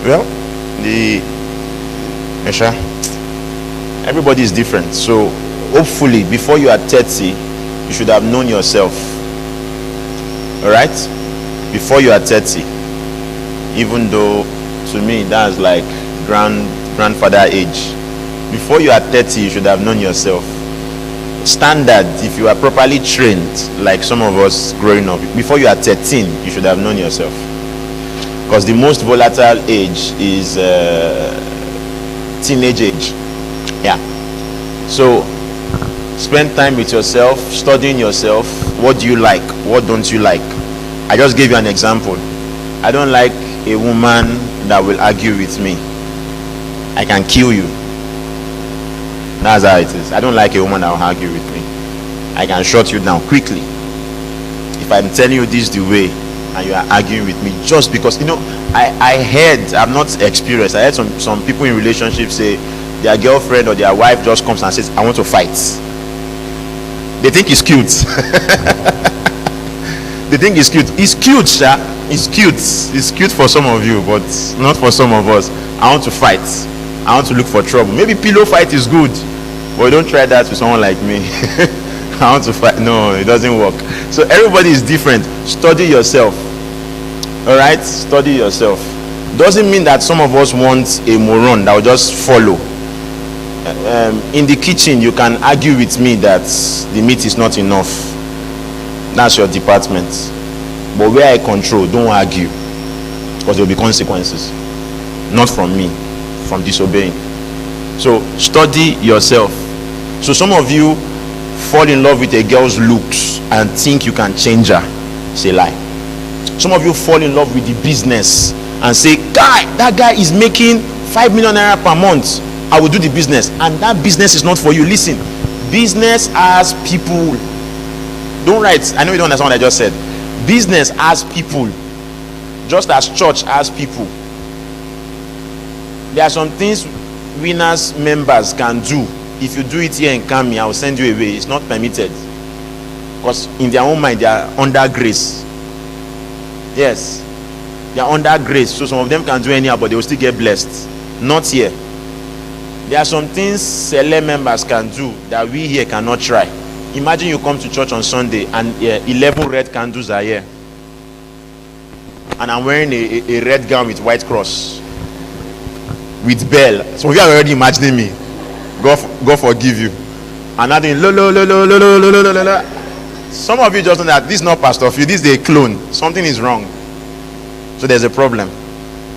Well, everybody is different. So hopefully before you are 30, you should have known yourself. All right? Before you are 30, even though to me that's like grandfather age. Before you are 30, you should have known yourself. Standard, if you are properly trained, like some of us growing up, before you are 13, you should have known yourself. Because the most volatile age is teenage age. Yeah. So spend time with yourself, studying yourself. What do you like? What don't you like? I just gave you an example. I don't like a woman that will argue with me. I can kill you. That's how it is. I don't like a woman that will argue with me. I can shut you down quickly. If I'm telling you this the way and you are arguing with me just because, I heard, I've not experienced, I heard some people in relationships say their girlfriend or their wife just comes and says, I want to fight. They think it's cute. They think it's cute. It's cute, sir. It's cute. It's cute for some of you, but not for some of us. I want to fight. I want to look for trouble. Maybe pillow fight is good, but don't try that with someone like me. I want to fight. No, it doesn't work. So everybody is different. Study yourself. All right? Study yourself. Doesn't mean that some of us want a moron that will just follow. In the kitchen, you can argue with me that the meat is not enough. That's your department. But where I control, don't argue, because there will be consequences. Not from me, from disobeying. So study yourself. So some of you fall in love with a girl's looks and think you can change her. It's a lie. Some of you fall in love with the business and say, that guy is making 5 million naira per month. I will do the business. And that business is not for you. Listen, business as people. Don't write. I know you don't understand what I just said. Business as people, just as church as people. There are some things winners members can do. If you do it here in CAMI, I will send you away. It's not permitted, because in their own mind they are under grace. Yes, they are under grace. So some of them can do anyhow, but they will still get blessed. Not here. There are some things Sele members can do that we here cannot try. Imagine you come to church on Sunday and 11 red candles are here, and I'm wearing a red gown with white cross with bell. Some of you are already imagining me. God forgive you. And adding lo lo lo lo lo lo lo lo lo lo. Some of you just know that this is not Pastor Phil, this is a clone. Something is wrong. So there's a problem.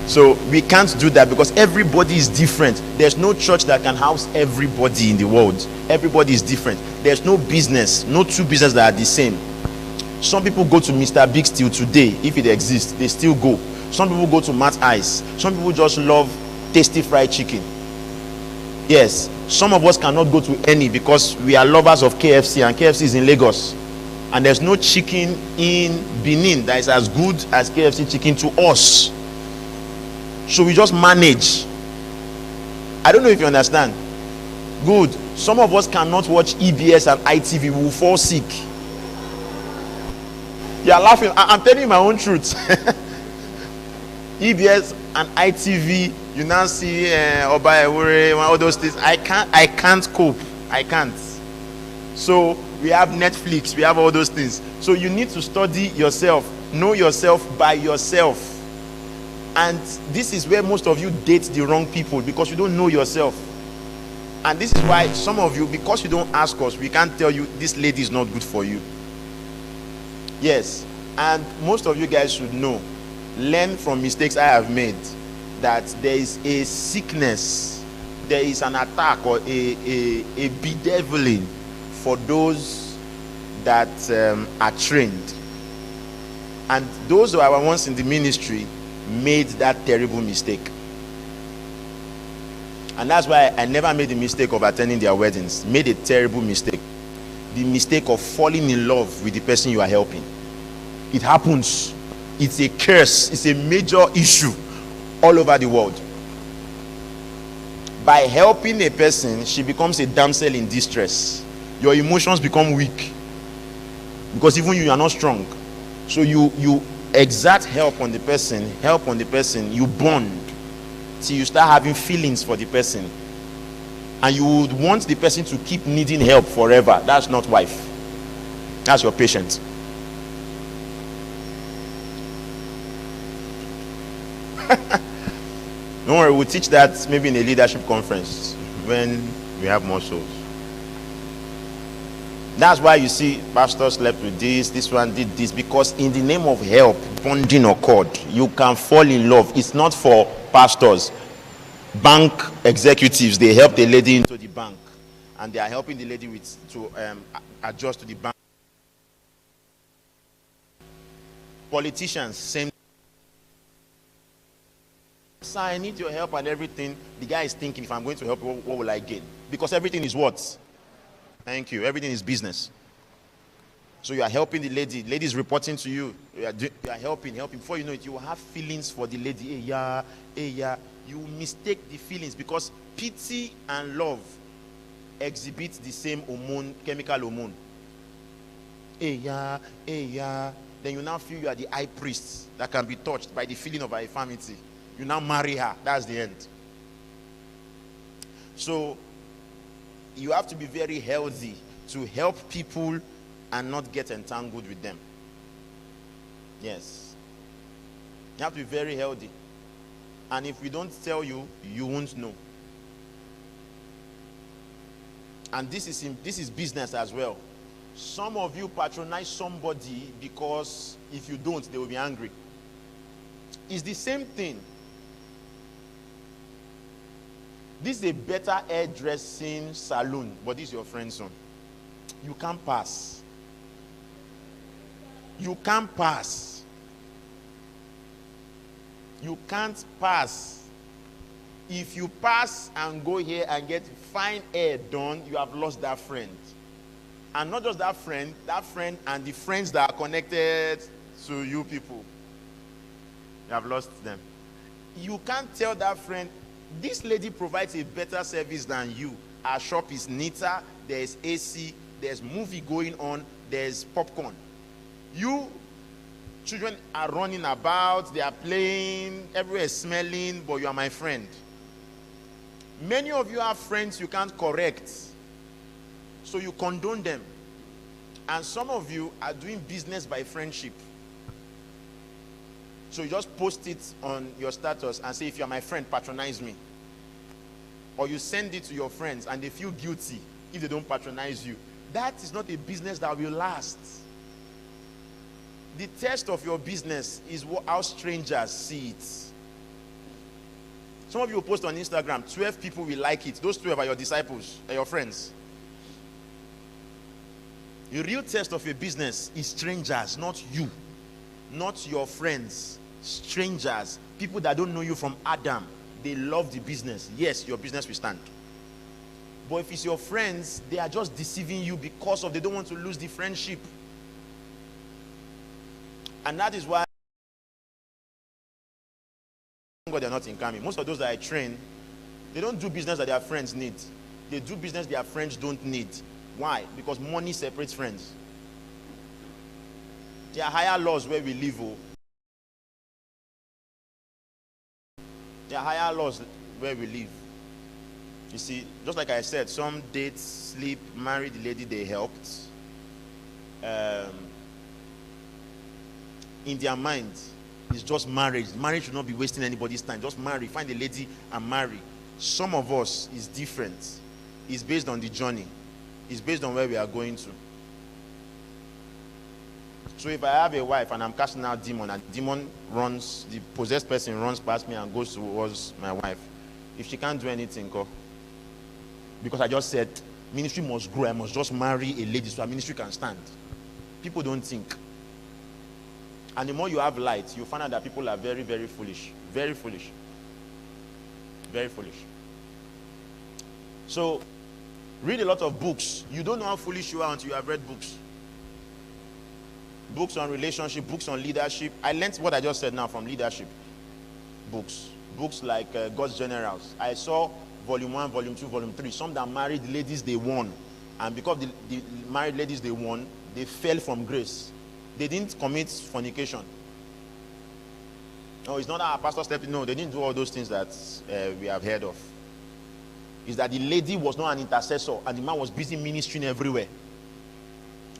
So we can't do that because everybody is different. There's no church that can house everybody in the world. Everybody is different. There's no business, no two businesses that are the same. Some people go to Mr. Big's till today, if it exists, they still go. Some people go to Matt Ice. Some people just love tasty fried chicken. Yes, some of us cannot go to any because we are lovers of KFC, and KFC is in Lagos. And there's no chicken in Benin that is as good as KFC chicken to us. So we just manage. I don't know if you understand. Good. Some of us cannot watch EBS and ITV. We will fall sick. You are laughing. I'm telling you my own truth. EBS and ITV, you now see Oba Ewure, all those things. I can't cope. I can't. So we have Netflix. We have all those things. So you need to study yourself. Know yourself by yourself. And this is where most of you date the wrong people, because you don't know yourself. And this is why some of you, because you don't ask us, we can't tell you this lady is not good for you. Yes. And most of you guys should know, learn from mistakes I have made, that there is a sickness, there is an attack or a bedeviling for those that are trained. And those who are once in the ministry made that terrible mistake. And that's why I never made the mistake of attending their weddings. Made a terrible mistake. The mistake of falling in love with the person you are helping. It happens. It's a curse. It's a major issue all over the world. By helping a person, she becomes a damsel in distress. Your emotions become weak, because even you are not strong. So you exert help on the person, you bond. till you start having feelings for the person, and you would want the person to keep needing help forever. That's not wife. That's your patient. Don't worry, we'll teach that maybe in a leadership conference when we have more souls. That's why you see pastors slept with this one did this, because in the name of help, bonding occurred. You can fall in love. It's not for pastors. Bank executives, they help the lady into the bank, and they are helping the lady to adjust to the bank. Politicians, same. Sir, I need your help and everything. The guy is thinking, if I'm going to help you, what will I gain? Because everything is what? Thank you. Everything is business. So you are helping the lady. The lady is reporting to you. You are helping. Before you know it, you will have feelings for the lady. Hey, yeah, hey, yeah. You mistake the feelings, because pity and love exhibit the same hormone, chemical hormone. Hey, yeah, hey, yeah. Then you now feel you are the high priest that can be touched by the feeling of her infirmity. You now marry her. That's the end. So you have to be very healthy to help people and not get entangled with them. Yes. You have to be very healthy. And if we don't tell you, you won't know. And this is business as well. Some of you patronize somebody because if you don't, they will be angry. It's the same thing. This is a better hairdressing salon, but this is your friend's son. You can't pass. You can't pass. You can't pass. If you pass and go here and get fine hair done, you have lost that friend. And not just that friend and the friends that are connected to you people. You have lost them. You can't tell that friend, this lady provides a better service than you. Our shop is neater, there's AC, there's movie going on, there's popcorn. You children are running about, they are playing, everywhere is smelling, but you are my friend. Many of you have friends you can't correct, so you condone them. And some of you are doing business by friendship. So you just post it on your status and say, if you're my friend, patronize me. Or you send it to your friends and they feel guilty if they don't patronize you. That is not a business that will last. The test of your business is how strangers see it. Some of you will post on Instagram, 12 people will like it. Those 12 are your disciples, are your friends. The real test of a business is strangers, not you, not your friends. Strangers, people that don't know you from Adam, they love the business. Yes, your business will stand. But if it's your friends, they are just deceiving you because they don't want to lose the friendship. And that is why they're not in CAMI. Most of those that I train, they don't do business that their friends need. They do business their friends don't need. Why? Because money separates friends. There are higher laws where we live. There are higher laws where we live. You see, just like I said, some date, sleep, marry the lady they helped. In their mind, it's just marriage. Marriage should not be wasting anybody's time. Just marry, find a lady and marry. Some of us is different. It's based on the journey. It's based on where we are going to. So if I have a wife and I'm casting out demon, and demon runs, the possessed person runs past me and goes towards my wife, if she can't do anything, go. Because I just said, ministry must grow, I must just marry a lady so our ministry can stand. People don't think. And the more you have light, you find out that people are very, very foolish. Very foolish. Very foolish. So, read a lot of books. You don't know how foolish you are until you have read books. Books on relationship, books on leadership. I learned what I just said now from leadership. Books. Books like God's Generals. I saw volume 1, volume 2, volume 3. Some that married ladies they won. And because the married ladies they won, they fell from grace. They didn't commit fornication. No, it's not that our pastor stepped in. No, they didn't do all those things that we have heard of. It's that the lady was not an intercessor and the man was busy ministering everywhere.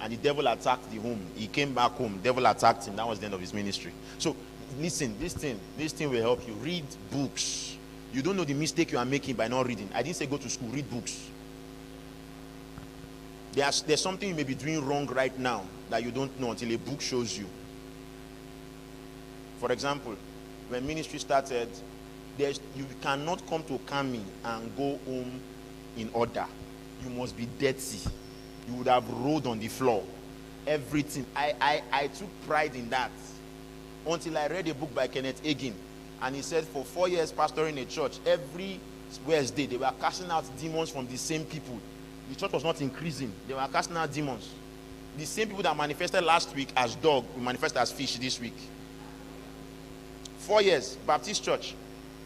And the devil attacked the home. He came back home. Devil attacked him. That was the end of his ministry. So, listen, this thing will help you. Read books. You don't know the mistake you are making by not reading. I didn't say go to school. Read books. There's something you may be doing wrong right now that you don't know until a book shows you. For example, when ministry started, you cannot come to CAMI and go home in order. You must be dirty. You would have rolled on the floor. Everything. I took pride in that until I read a book by Kenneth Hagin, and he said for 4 years pastoring a church, every Wednesday they were casting out demons from the same people. The church was not increasing. They were casting out demons. The same people that manifested last week as dog will manifest as fish this week. 4 years, Baptist church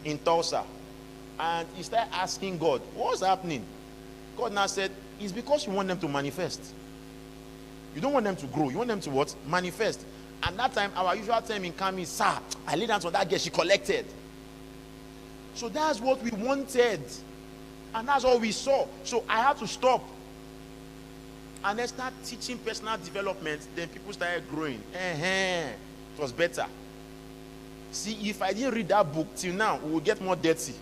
in Tulsa. And he started asking God, what's happening? God now said, it's because you want them to manifest. You don't want them to grow. You want them to what? Manifest. And that time, our usual term in CAMI is, sir, I laid hands on that girl, she collected. So that's what we wanted. And that's all we saw. So I had to stop. And then start teaching personal development. Then people started growing. It was better. See, if I didn't read that book till now, we will get more dirty.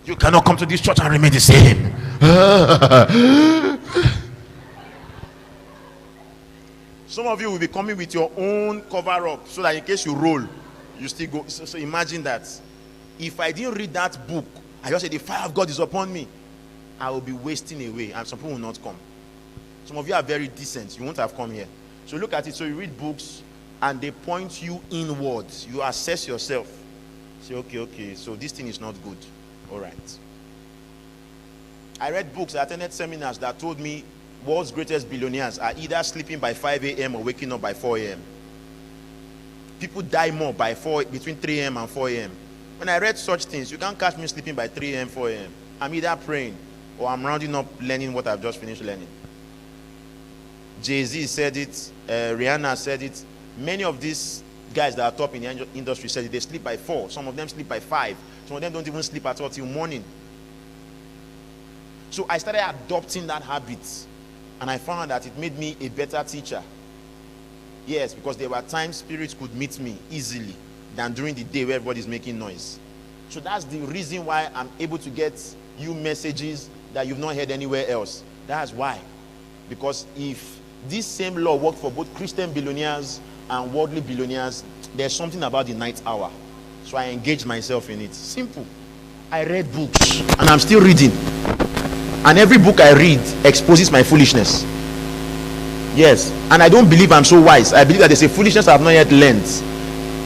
You cannot come to this church and remain the same. Some of you will be coming with your own cover up so that in case you roll, you still go. So imagine that. If I didn't read that book, I just said the fire of God is upon me, I will be wasting away and some people will not come. Some of you are very decent. You won't have come here. So look at it. So you read books and they point you inwards. You assess yourself. Say, okay, so this thing is not good. All right. I read books, I attended seminars that told me world's greatest billionaires are either sleeping by 5 a.m. or waking up by 4 a.m. People die more by between 3 a.m. and 4 a.m. When I read such things, you can't catch me sleeping by 3 a.m., 4 a.m. I'm either praying or I'm rounding up learning what I've just finished learning. Jay-Z said it, Rihanna said it. Many of these guys that are top in the industry said it. They sleep by 4. Some of them sleep by 5. Some of them don't even sleep at all till morning. So I started adopting that habit. And I found that it made me a better teacher. Yes, because there were times spirits could meet me easily than during the day where everybody's making noise. So that's the reason why I'm able to get you messages that you've not heard anywhere else. That's why. Because if this same law worked for both Christian billionaires and worldly billionaires, there's something about the night hour. So I engaged myself in it. Simple. I read books and I'm still reading. And every book I read exposes my foolishness. Yes. And I don't believe I'm so wise. I believe that there's a foolishness I have not yet learned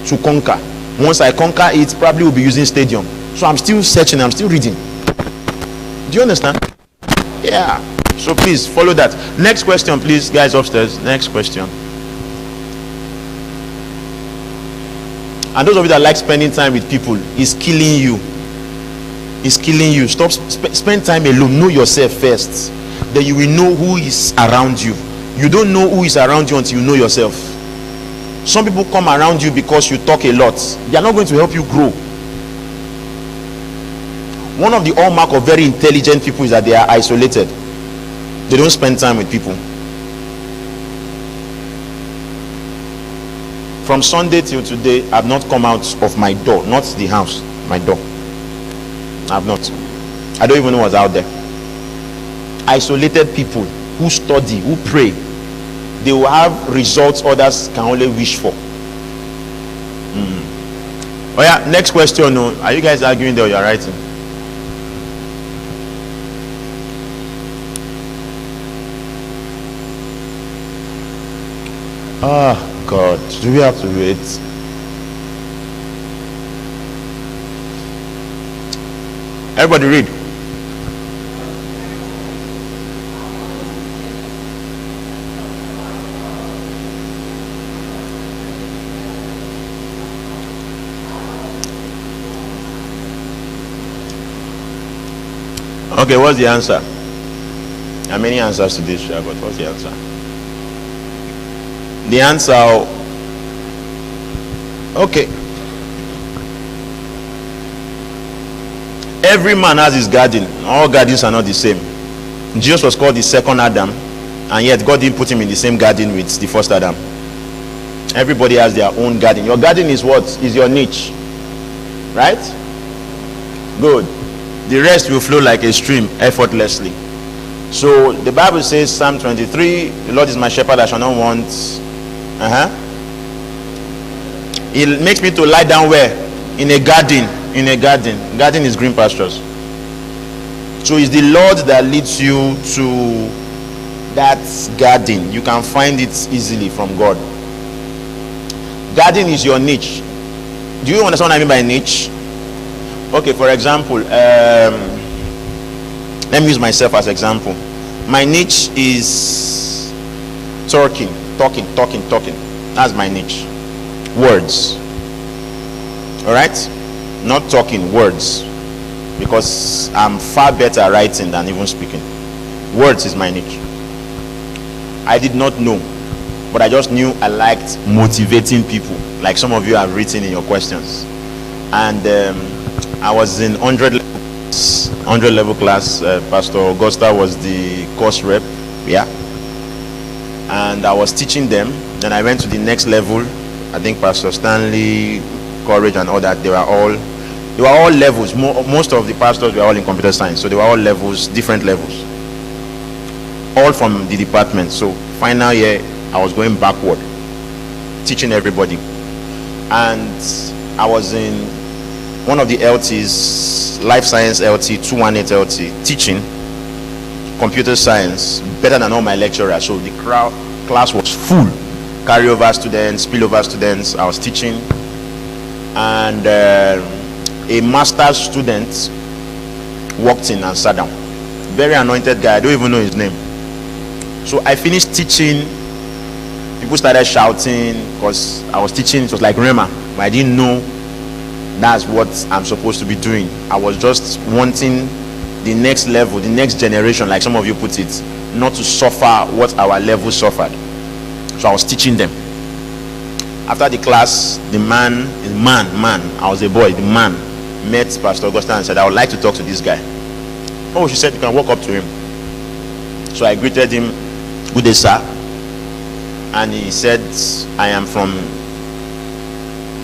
to conquer. Once I conquer it, probably will be using stadium. So I'm still searching, I'm still reading. Do you understand? Yeah. So please follow that. Next question, please, guys upstairs. Next question. And those of you that like spending time with people, is killing you. It's killing you. Stop. Spend time alone. Know yourself first. Then you will know who is around you. You don't know who is around you until you know yourself. Some people come around you because you talk a lot. They are not going to help you grow. One of the hallmark of very intelligent people is that they are isolated. They don't spend time with people. From Sunday till today, I've not come out of my door. Not the house, my door. I've not. I don't even know what's out there. Isolated people who study, who pray, they will have results others can only wish for. Oh yeah, next question. Are you guys arguing there or you're writing? Oh God, do we have to wait? Everybody read. Okay, what's the answer? There are many answers to this, but what's the answer? The answer, Okay. Every man has his garden. All gardens are not the same. Jesus was called the second Adam, and yet God didn't put him in the same garden with the first Adam. Everybody has their own garden. Your garden is what? Is your niche. Right? Good. The rest will flow like a stream effortlessly. So the Bible says, Psalm 23, the Lord is my shepherd, I shall not want. He makes me to lie down where? In a garden. In a garden. Garden is green pastures. So it's the Lord that leads you to that garden. You can find it easily from God. Garden is your niche. Do you understand what I mean by niche? Okay, for example, let me use myself as example. My niche is talking. That's my niche. Words. All right? Not talking, words. Because I'm far better at writing than even speaking. Words is my niche. I did not know, but I just knew I liked motivating people, like some of you have written in your questions. And I was in 100 level class. Pastor Augusta was the course rep. Yeah. And I was teaching them. Then I went to the next level. I think Pastor Stanley, Courage, and all that. They were all levels. Most of the pastors were all in computer science, so they were all levels, different levels, all from the department. So final year, I was going backward, teaching everybody. And I was in one of the LTs, Life Science LT, 218 LT, teaching computer science better than all my lecturers. So the class was full. Carryover students, spillover students. I was teaching, and a master's student walked in and sat down. Very anointed guy. I don't even know his name. So I finished teaching. People started shouting because I was teaching. It was like Rema, but I didn't know that's what I'm supposed to be doing. I was just wanting the next level, the next generation, like some of you put it, not to suffer what our level suffered. So I was teaching them. After the class, the man, I was a boy, the man met Pastor Augusta and said, I would like to talk to this guy. Oh, she said, you can walk up to him. So I greeted him, good day, sir. And he said, I am from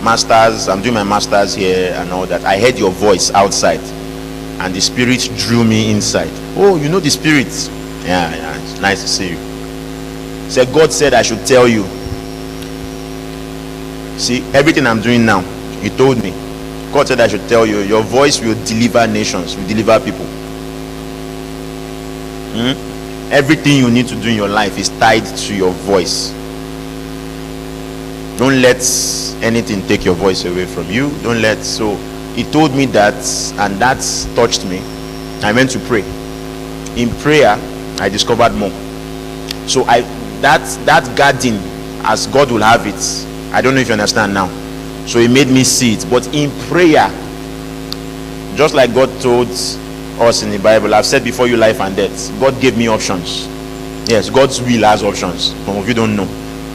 Masters, I'm doing my Masters here and all that. I heard your voice outside and the Spirit drew me inside. Oh, you know the Spirit? Yeah, it's nice to see you. He said, God said I should tell you. See, everything I'm doing now, he told me. God said I should tell you, your voice will deliver nations, will deliver people. Everything you need to do in your life is tied to your voice. Don't let anything take your voice away from you. So he told me that, and that touched me. I went to pray. In prayer, I discovered more. So that garden, as God will have it, I don't know if you understand now. So he made me see it. But in prayer, just like God told us in the Bible, I've said before you life and death, God gave me options. Yes, God's will has options. Some of you don't know.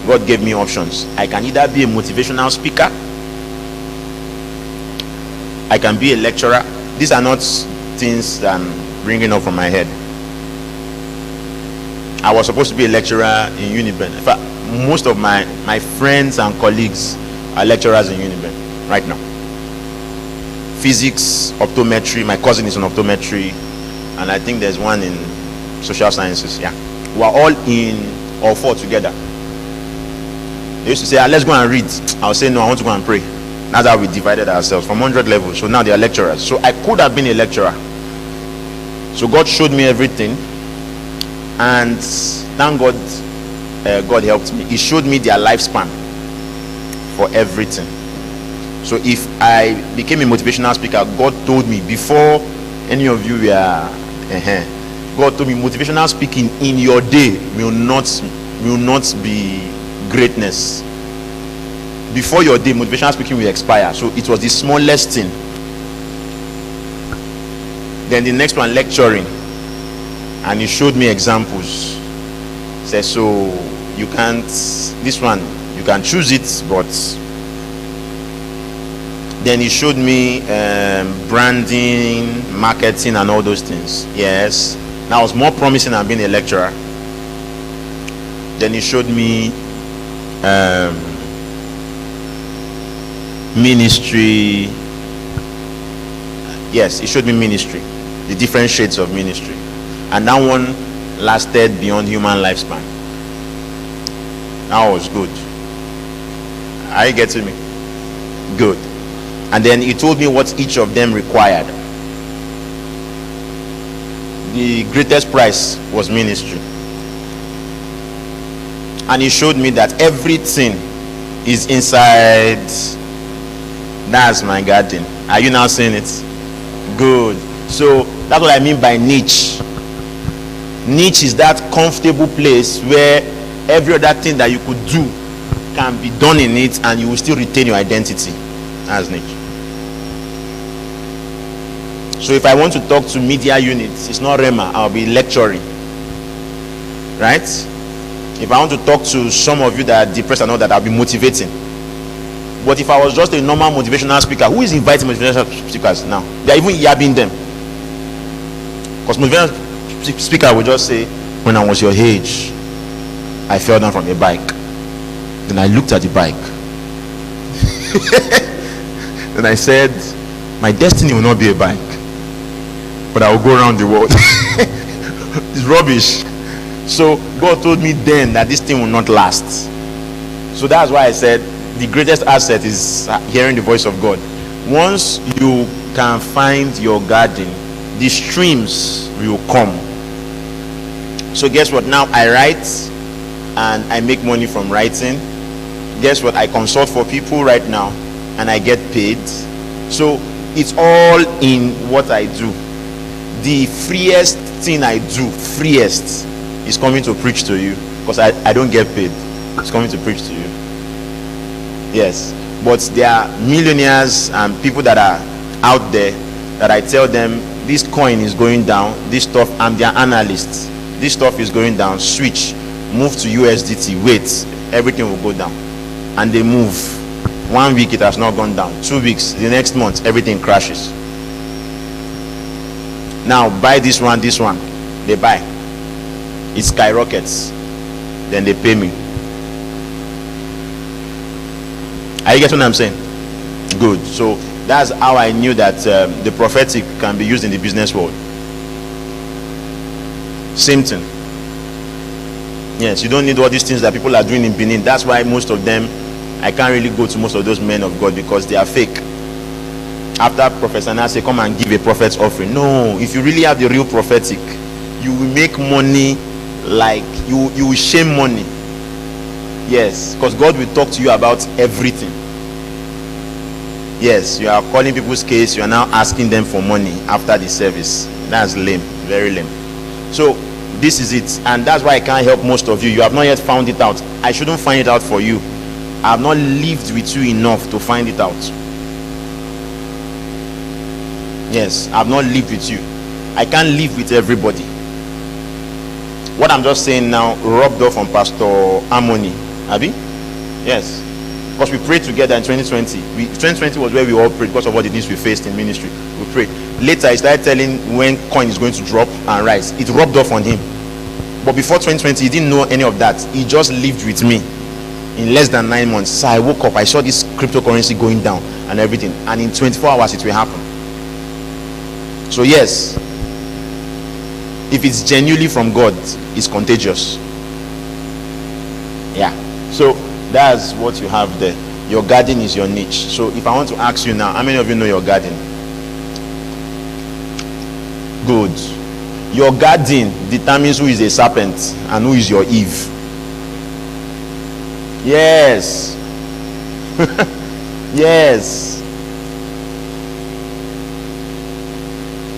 God gave me options. I can either be a motivational speaker, I can be a lecturer. These are not things that I'm bringing up from my head. I was supposed to be a lecturer in Uniben. In fact, most of my friends and colleagues are lecturers in Uniben right now. Physics, optometry. My cousin is in optometry, and I think there's one in social sciences. Yeah, we're all four together. They used to say, let's go and read. I'll say, no, I want to go and pray. That's how we divided ourselves from 100 levels. So now they are lecturers. So I could have been a lecturer. So God showed me everything, and thank God, God helped me. He showed me their lifespan for everything. So if I became a motivational speaker, God told me before any of you were, God told me motivational speaking in your day will not be greatness. Before your day, motivational speaking will expire. So it was the smallest thing. Then the next one, lecturing, and he showed me examples. Said, so you can't, this one you can choose it, but Then he showed me branding, marketing, and all those things. Yes, that was more promising than being a lecturer. Then he showed me ministry. Yes, he showed me ministry, the different shades of ministry, and that one lasted beyond human lifespan. That was good. Are you getting me? Good. And then he told me what each of them required. The greatest price was ministry. And he showed me that everything is inside. That's my garden. Are you now seeing it? Good. So that's what I mean by niche. Niche is that comfortable place where every other thing that you could do can be done in it, and you will still retain your identity. That's niche. So if I want to talk to media units, it's not Rema, I'll be lecturing. Right? If I want to talk to some of you that are depressed and all that, I'll be motivating. But if I was just a normal motivational speaker, who is inviting motivational speakers now? They're even yabbing them. Because motivational speaker will just say, when I was your age, I fell down from a bike. Then I looked at the bike. Then I said, my destiny will not be a bike, but I will go around the world. It's rubbish. So God told me then that this thing will not last. So that's why I said the greatest asset is hearing the voice of God. Once you can find your garden, the streams will come. So guess what? Now I write and I make money from writing. Guess what? I consult for people right now and I get paid. So it's all in what I do. The freest thing I do, freest, is coming to preach to you, because I don't get paid. It's coming to preach to you. Yes, but there are millionaires and people that are out there that I tell them, this coin is going down, this stuff, I'm their analyst, this stuff is going down, switch, move to USDT, wait, everything will go down. And they move. 1 week it has not gone down, 2 weeks, the next month everything crashes. Now buy this one, they buy, it skyrockets, then they pay me. Are you getting what I'm saying? Good. So that's how I knew that the prophetic can be used in the business world. Same thing. Yes, you don't need all these things that people are doing in Benin. That's why most of them, I can't really go to most of those men of God, because they are fake. After Professor Nana say, come and give a prophet's offering. No, if you really have the real prophetic, you will make money, like you will shame money. Yes, because God will talk to you about everything. Yes, you are calling people's case, you are now asking them for money after the service. That's lame, very lame. So this is it, and that's why I can't help most of you. You have not yet found it out. I shouldn't find it out for you. I have not lived with you enough to find it out. Yes, I have not lived with you. I can't live with everybody. What I'm just saying now rubbed off on Pastor Harmony. Abi? Yes. Because we prayed together in 2020. 2020 was where we all prayed because of all the things we faced in ministry. We prayed. Later, he started telling when coin is going to drop and rise. It rubbed off on him. But before 2020, he didn't know any of that. He just lived with me in less than 9 months. So I woke up, I saw this cryptocurrency going down and everything. And in 24 hours, it will happen. So yes, if it's genuinely from God, it's contagious. Yeah. So that's what you have there. Your garden is your niche. So if I want to ask you now, how many of you know your garden? Good. Your garden determines who is a serpent and who is your Eve. Yes. Yes.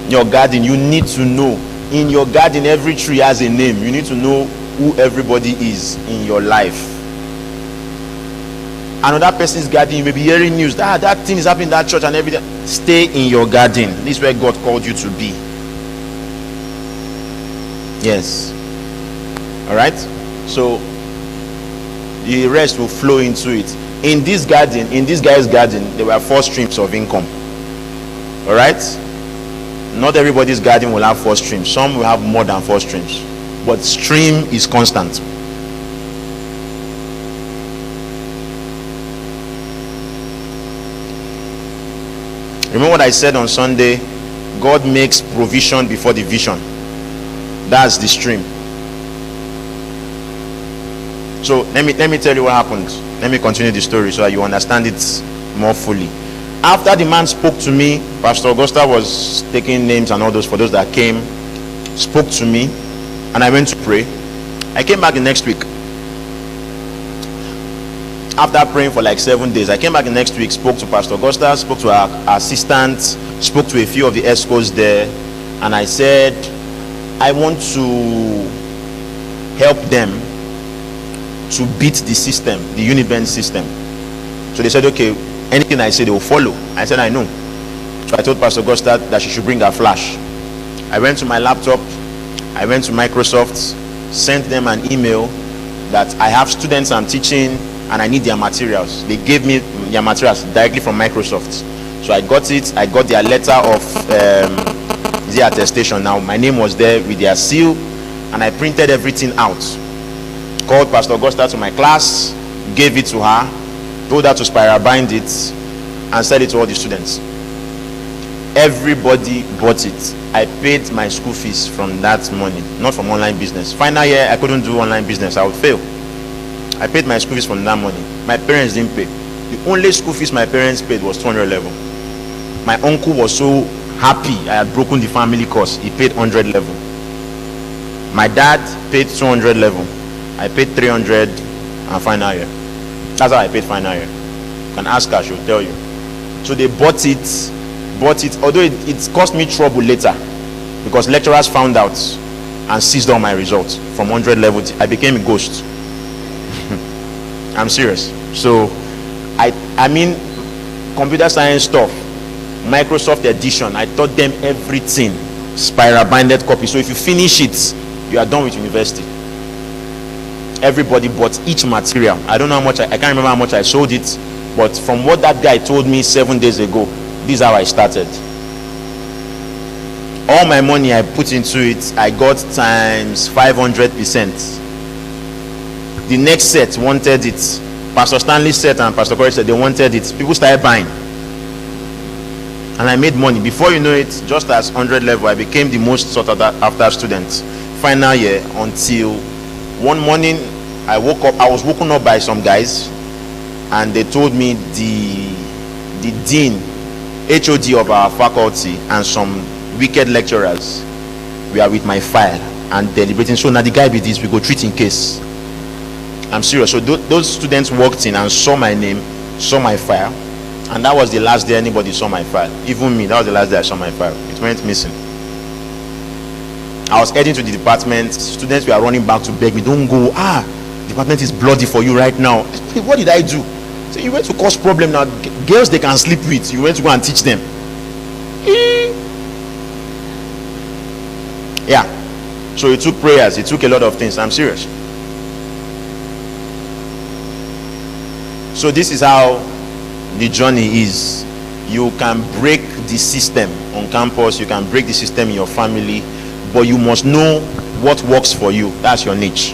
Your garden, you need to know. In your garden, every tree has a name. You need to know who everybody is in your life. Another person's garden, you may be hearing news that thing is happening in that church and everything. Stay in your garden. This is where God called you to be. Yes. All right. So the rest will flow into it. In this garden, in this guy's garden, there were 4 streams of income. All right. Not everybody's garden will have 4 streams. Some will have more than 4 streams, but stream is constant. Remember what I said on Sunday? God makes provision before the vision. That's the stream. So let me tell you what happened. Let me continue the story so that you understand it more fully. After the man spoke to me, Pastor Augusta was taking names and all those for those that came, spoke to me, and I went to pray. I came back the next week. After praying for like 7 days, I came back the next week, spoke to Pastor Augusta, spoke to our assistant, spoke to a few of the escorts there, and I said, I want to help them to beat the system, the Uniband system. So they said, okay, anything I say, they will follow. I said, I know. So I told Pastor Augusta that she should bring her flash. I went to my laptop, I went to Microsoft, sent them an email that I have students I'm teaching and I need their materials. They gave me their materials directly from Microsoft. So I got it. I got their letter of their attestation. Now my name was there with their seal, and I printed everything out. Called Pastor Augusta to my class, gave it to her, told her to spiral bind it, and sell it to all the students. Everybody bought it. I paid my school fees from that money, not from online business. Final year, I couldn't do online business. I would fail. I paid my school fees from that money. My parents didn't pay. The only school fees my parents paid was 200 level. My uncle was so happy I had broken the family curse. He paid 100 level. My dad paid 200 level. I paid 300 and final year. That's how I paid final year. You can ask her, she'll tell you. So they bought it, although it cost me trouble later because lecturers found out and seized all my results from 100 level. I became a ghost. I'm serious. So I mean computer science stuff, Microsoft edition, I taught them everything, spiral binded copy. So if you finish it, you are done with university. Everybody bought each material. I don't know how much, I can't remember how much I sold it, but from what that guy told me 7 days ago, this is how I started. All my money I put into it, I got times 500%. The next set wanted it. Pastor Stanley said and Pastor Corey said they wanted it. People started buying. And I made money. Before you know it, just as 100 level, I became the most sought after student. Final year, until one morning, I woke up. I was woken up by some guys, and they told me the dean, HOD of our faculty, and some wicked lecturers were with my file and deliberating. So now the guy be this, we go treat in case. I'm serious. So those students walked in and saw my name, saw my file, and that was the last day anybody saw my file. Even me, that was the last day I saw my file. It went missing. I was heading to the department. Students were running back to beg me, don't go. The department is bloody for you right now. What did I do? So you went to cause problem now. Girls they can sleep with. You went to go and teach them. Yeah. So it took prayers. It took a lot of things. I'm serious. So this is how the journey is. You can break the system on campus. You can break the system in your family. But you must know what works for you. That's your niche.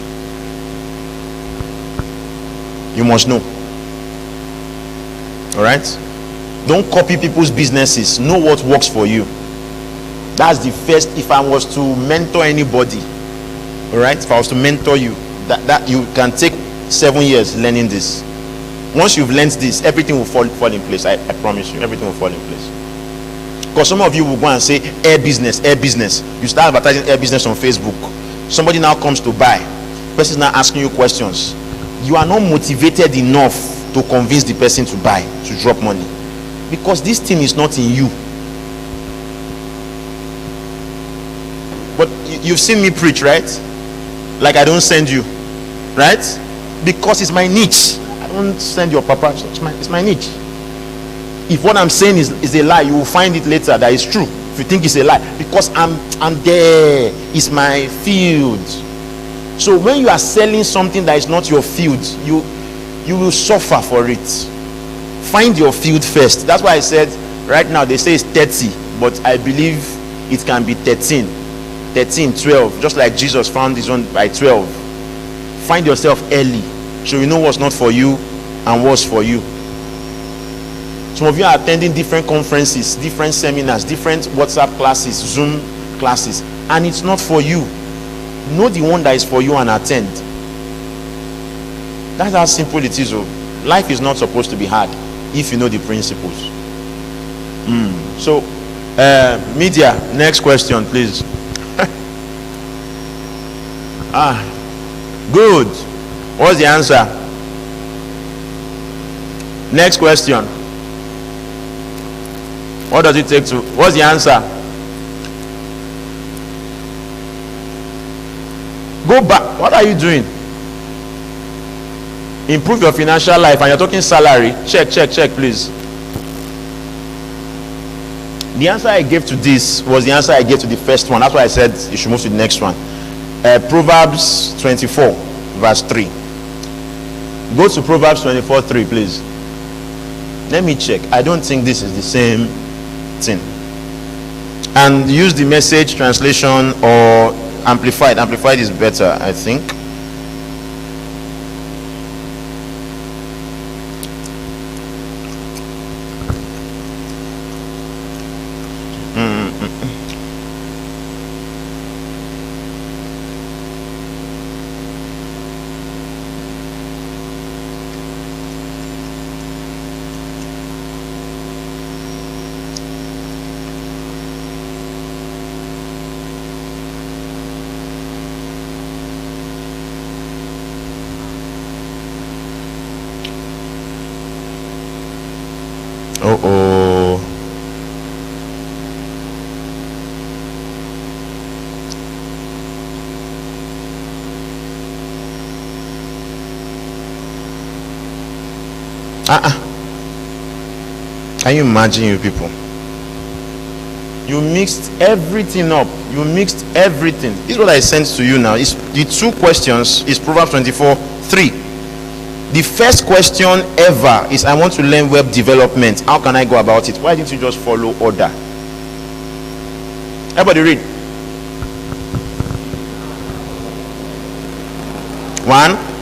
You must know. All right? Don't copy people's businesses. Know what works for you. That's the first. If I was to mentor anybody, all right? If I was to mentor you, that you can take 7 years learning this. Once you've learned this, everything will fall in place. I promise you, everything will fall in place. Because some of you will go and say air business. You start advertising air business on Facebook. Somebody now comes to buy. Person is now asking you questions. You are not motivated enough to convince the person to buy, to drop money, because this thing is not in you. But you've seen me preach, right? Like I don't send you, right? Because it's my niche. I don't send your papa. It's my niche. If what I'm saying is a lie, you will find it later that it's true. If you think it's a lie, because I'm there. It's my field. So when you are selling something that is not your field, you will suffer for it. Find your field first. That's why I said right now they say it's 30, but I believe it can be 13, 12, just like Jesus found his own by 12. Find yourself early so you know what's not for you and what's for you. Some of you are attending different conferences, different seminars, different WhatsApp classes, Zoom classes, and it's not for you. Know the one that is for you and attend. That's how simple it is. Life is not supposed to be hard if you know the principles. So media, next question please. Good. What's the answer? Next question. What does it take to, what's the answer? Go back. What are you doing? Improve your financial life, and you're talking salary. Check please. The answer I gave to this was the answer I gave to the first one. That's why I said you should move to the next one. Proverbs 24 verse 3. Go to Proverbs 24 3 please. Let me check. I don't think this is the same thing. And use the Message translation or Amplified. Amplified is better, I think. Can you imagine, you people? You mixed everything up. You mixed everything. This is what I sent to you now. It's the two questions is Proverbs 24 3. The first question ever is, I want to learn web development. How can I go about it? Why didn't you just follow order? Everybody read. 1.